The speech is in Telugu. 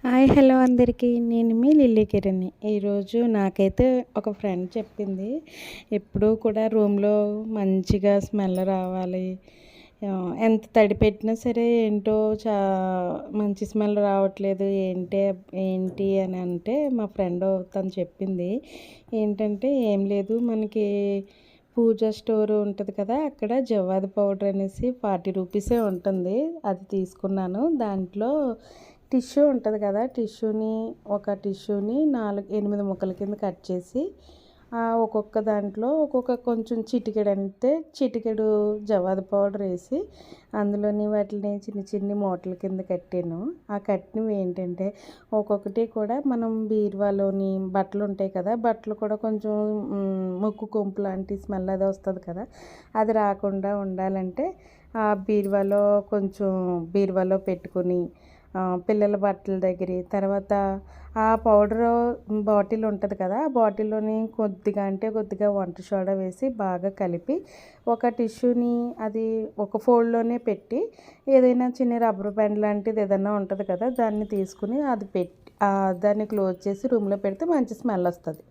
హాయ్ హలో అందరికీ నేను మీ లిల్లీ కిరణ్ని. ఈరోజు నాకైతే ఒక ఫ్రెండ్ చెప్పింది, ఎప్పుడూ కూడా రూమ్లో మంచిగా స్మెల్ రావాలి, ఎంత తడి పెట్టినా సరే ఏంటో మంచి స్మెల్ రావట్లేదు, ఏంటి అని అంటే మా ఫ్రెండ్ తను చెప్పింది ఏంటంటే, ఏం లేదు మనకి పూజ స్టోర్ ఉంటుంది కదా, అక్కడ జవ్వాది పౌడర్ అనేసి 40 రూపీసే ఉంటుంది. అది తీసుకున్నాను. దాంట్లో టిష్యూ ఉంటుంది కదా, ఒక టిష్యూని 8 ముక్కల కింద కట్ చేసి ఒక్కొక్క దాంట్లో ఒక్కొక్క కొంచెం చిటికెడు జవాది పౌడర్ వేసి అందులోని వాటిని చిన్ని మూటల కింద కట్టాను. ఆ కట్టినవి ఏంటంటే ఒక్కొక్కటి కూడా మనం బీరువాలోని బట్టలు ఉంటాయి కదా, బట్టలు కూడా కొంచెం ముక్కు కొంపు లాంటి స్మెల్ అది వస్తుంది కదా, అది రాకుండా ఉండాలంటే ఆ బీరువాలో పెట్టుకొని పిల్లల బట్టల దగ్గర, తర్వాత ఆ పౌడర్ బాటిల్ ఉంటుంది కదా, ఆ బాటిల్లోని కొద్దిగా వంట సోడా వేసి బాగా కలిపి ఒక టిష్యూని అది ఒక ఫోల్డ్లోనే పెట్టి, ఏదైనా చిన్న రబ్బర్ బ్యాండ్ లాంటిది ఏదైనా ఉంటుంది కదా, దాన్ని తీసుకుని దాన్ని క్లోజ్ చేసి రూమ్లో పెడితే మంచి స్మెల్ వస్తుంది.